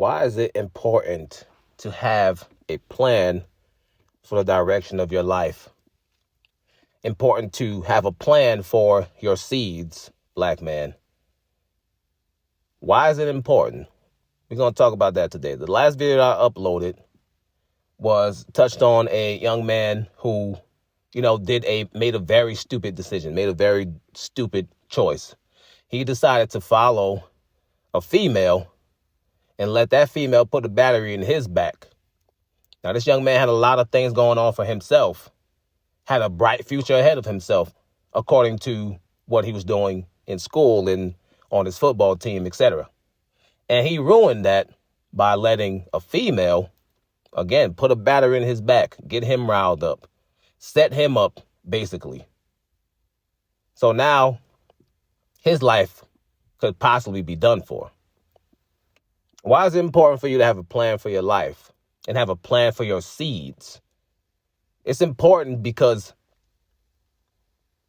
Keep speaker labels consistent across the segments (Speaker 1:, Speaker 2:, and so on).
Speaker 1: Why is it important to have a plan for the direction of your life? Important to have a plan for your seeds, black man. Why is it important? We're going to talk about that today. The last video I uploaded was touched on a young man who, made a very stupid decision, made a very stupid choice. He decided to follow a female and let that female put a battery in his back. Now, this young man had a lot of things going on for himself, had a bright future ahead of himself, according to what he was doing in school and on his football team, etc. And he ruined that by letting a female, again, put a battery in his back, get him riled up, set him up, basically. So now his life could possibly be done for. Why is it important for you to have a plan for your life and have a plan for your seeds? It's important because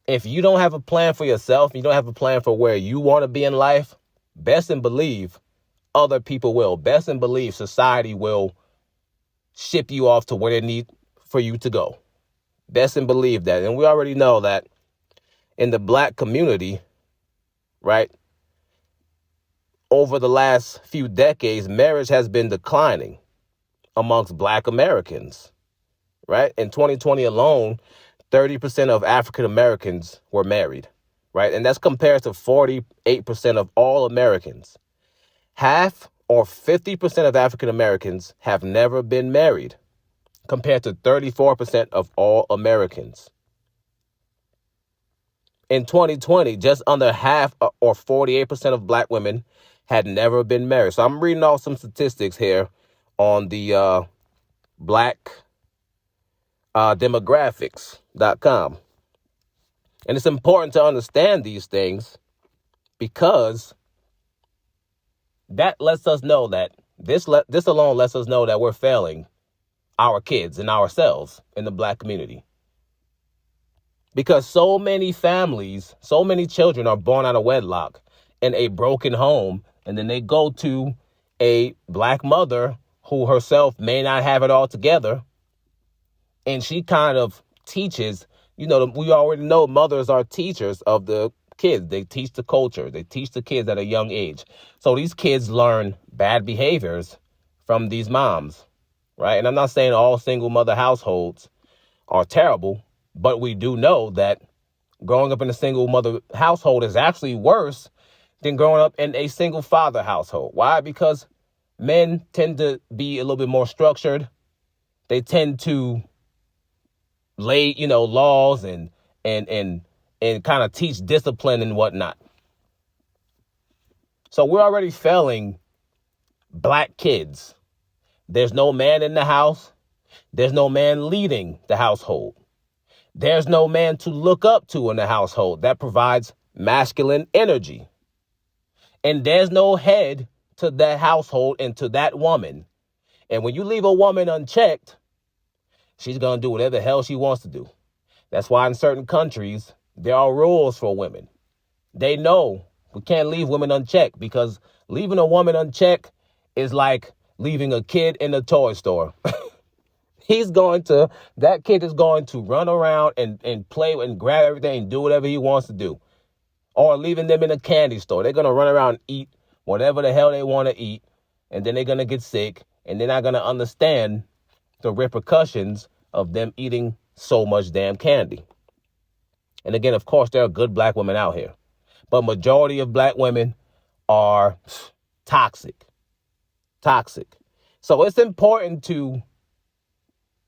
Speaker 1: if you don't have a plan for yourself, you don't have a plan for where you want to be in life, best and believe other people will. Best and believe society will ship you off to where they need for you to go. Best and believe that. And we already know that in the black community, right, over the last few decades, marriage has been declining amongst black Americans, right? In 2020 alone, 30% of African Americans were married, right? And that's compared to 48% of all Americans. Half or 50% of African Americans have never been married, compared to 34% of all Americans. In 2020, just under half or 48% of black women had never been married. So I'm reading off some statistics here on the black demographics.com. And it's important to understand these things because that lets us know that this alone lets us know that we're failing our kids and ourselves in the black community. Because so many families, so many children are born out of wedlock in a broken home, and then they go to a black mother who herself may not have it all together, and she kind of teaches, we already know mothers are teachers of the kids. They teach the culture. They teach the kids at a young age. So these kids learn bad behaviors from these moms, right? And I'm not saying all single mother households are terrible, but we do know that growing up in a single mother household is actually worse than growing up in a single father household. Why? Because men tend to be a little bit more structured. They tend to lay, laws and kind of teach discipline and whatnot. So we're already failing black kids. There's no man in the house. There's no man leading the household. There's no man to look up to in the household that provides masculine energy. And there's no head to that household and to that woman. And when you leave a woman unchecked, she's going to do whatever the hell she wants to do. That's why in certain countries, there are rules for women. They know we can't leave women unchecked because leaving a woman unchecked is like leaving a kid in a toy store. That kid is going to run around and play and grab everything and do whatever he wants to do. Or leaving them in a candy store. They're going to run around and eat whatever the hell they want to eat. And then they're going to get sick. And they're not going to understand the repercussions of them eating so much damn candy. And again, of course, there are good black women out here. But majority of black women are toxic. So it's important to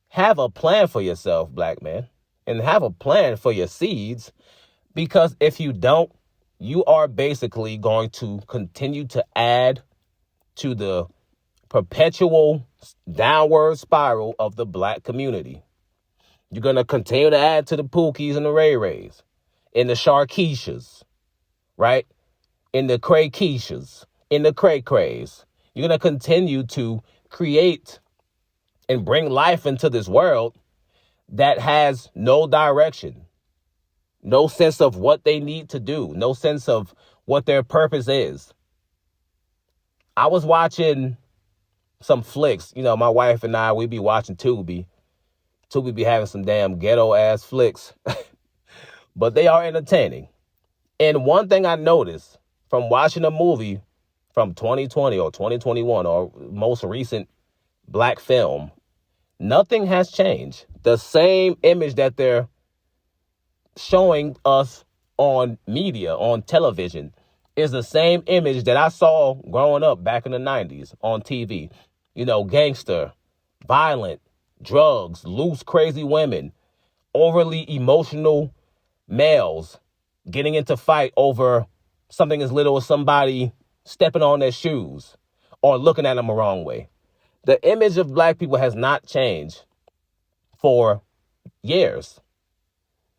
Speaker 1: have a plan for yourself, black man, and have a plan for your seeds, because if you don't, you are basically going to continue to add to the perpetual downward spiral of the black community. You're going to continue to add to the Pookies and the Ray Rays, and the Sharkeishas, right? In the Cray Keishas, in the Cray Crays. You're going to continue to create and bring life into this world that has no direction, no sense of what they need to do, no sense of what their purpose is. I was watching some flicks. You know, my wife and I, we be watching Tubi. Tubi be having some damn ghetto ass flicks, but they are entertaining. And one thing I noticed from watching a movie from 2020 or 2021 or most recent black film, nothing has changed. The same image that they're showing us on media, on television, is the same image that I saw growing up back in the 90s on TV. You know, gangster, violent, drugs, loose, crazy women, overly emotional males getting into fight over something as little as somebody stepping on their shoes or looking at them the wrong way. The image of black people has not changed for years.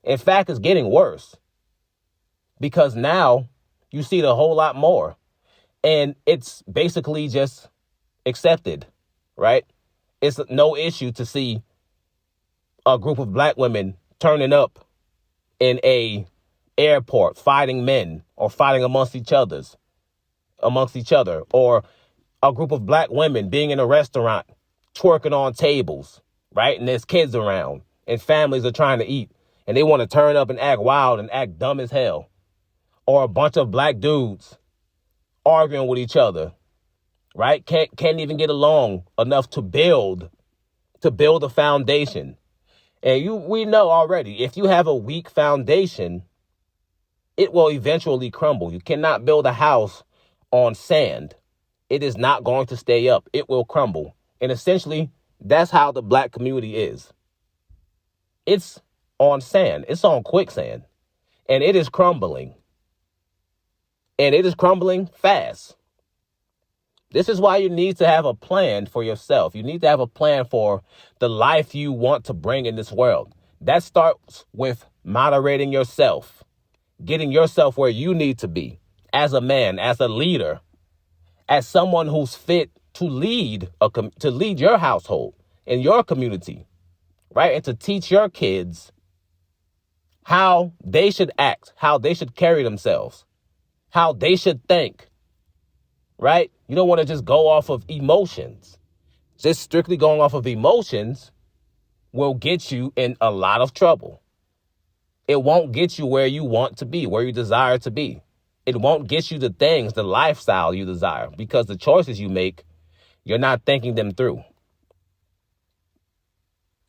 Speaker 1: In fact, it's getting worse because now you see it a whole lot more, and it's basically just accepted, right? It's no issue to see a group of black women turning up in a airport, fighting men or fighting amongst each other, or a group of black women being in a restaurant, twerking on tables, right? And there's kids around and families are trying to eat and they want to turn up and act wild and act dumb as hell. Or a bunch of black dudes arguing with each other, right? Can't even get along enough to build a foundation. And we know already, if you have a weak foundation, it will eventually crumble. You cannot build a house on sand. It is not going to stay up. It will crumble. And essentially, that's how the black community is. It's on sand. It's on quicksand. And it is crumbling. And it is crumbling fast. This is why you need to have a plan for yourself. You need to have a plan for the life you want to bring in this world. That starts with moderating yourself, getting yourself where you need to be as a man, as a leader, as someone who's fit to lead your household and your community, right? And to teach your kids how they should act, how they should carry themselves, how they should think, right? You don't want to just go off of emotions. Just strictly going off of emotions will get you in a lot of trouble. It won't get you where you want to be, where you desire to be. It won't get you the things, the lifestyle you desire, because the choices you make, you're not thinking them through.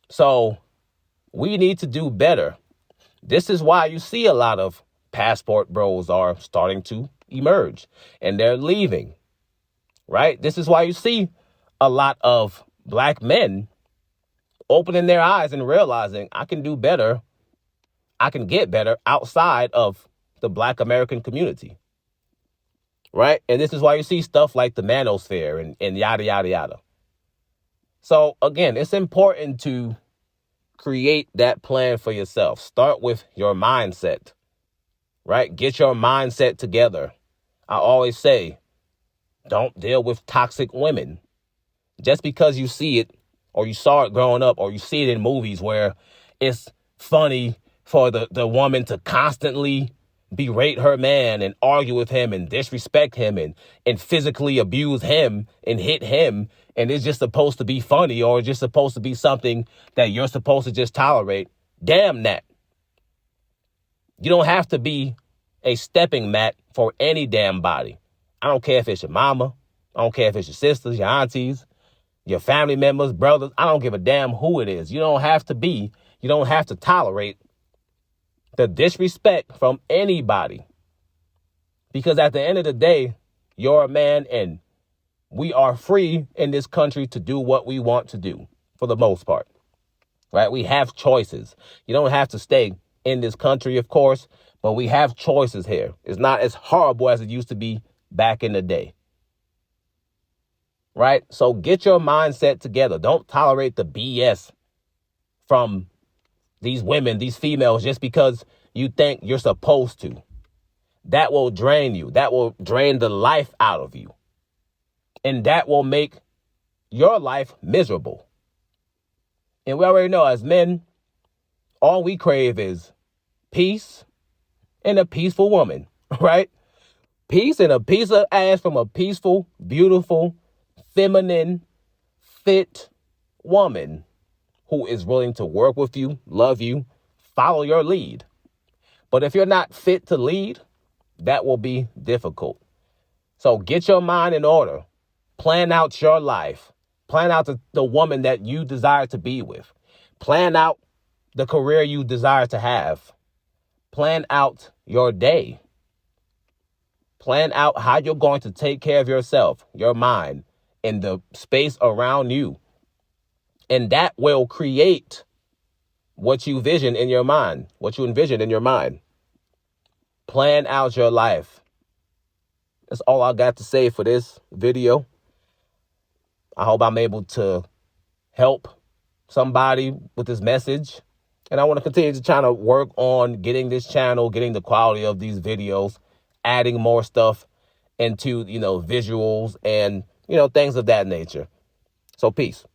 Speaker 1: So we need to do better. This is why you see a lot of passport bros are starting to emerge and they're leaving, right? This is why you see a lot of black men opening their eyes and realizing I can do better. I can get better outside of the black American community, right? And this is why you see stuff like the manosphere and yada, yada, yada. So again, it's important to create that plan for yourself. Start with your mindset, right? Get your mindset together. I always say, don't deal with toxic women. Just because you see it or you saw it growing up or you see it in movies where it's funny for the woman to constantly berate her man and argue with him and disrespect him and physically abuse him and hit him, and it's just supposed to be funny or just supposed to be something that you're supposed to just tolerate. Damn that. You don't have to be a stepping mat for any damn body. I don't care if it's your mama. I don't care if it's your sisters, your aunties, your family members, brothers. I don't give a damn who it is. You don't have to tolerate the disrespect from anybody. Because at the end of the day, you're a man and we are free in this country to do what we want to do for the most part, right? We have choices. You don't have to stay in this country, of course, but we have choices here. It's not as horrible as it used to be back in the day, right? So get your mindset together. Don't tolerate the BS from these women, these females, just because you think you're supposed to. That will drain you. That will drain the life out of you. And that will make your life miserable. And we already know as men, all we crave is peace and a peaceful woman, right? Peace and a piece of ass from a peaceful, beautiful, feminine, fit woman who is willing to work with you, love you, follow your lead. But if you're not fit to lead, that will be difficult. So get your mind in order. Plan out your life. Plan out the woman that you desire to be with. Plan out the career you desire to have. Plan out your day. Plan out how you're going to take care of yourself, your mind, and the space around you. And that will create what you envision in your mind. Plan out your life. That's all I got to say for this video. I hope I'm able to help somebody with this message. And I want to continue to try to work on getting this channel, getting the quality of these videos, adding more stuff into, visuals and, things of that nature. So peace.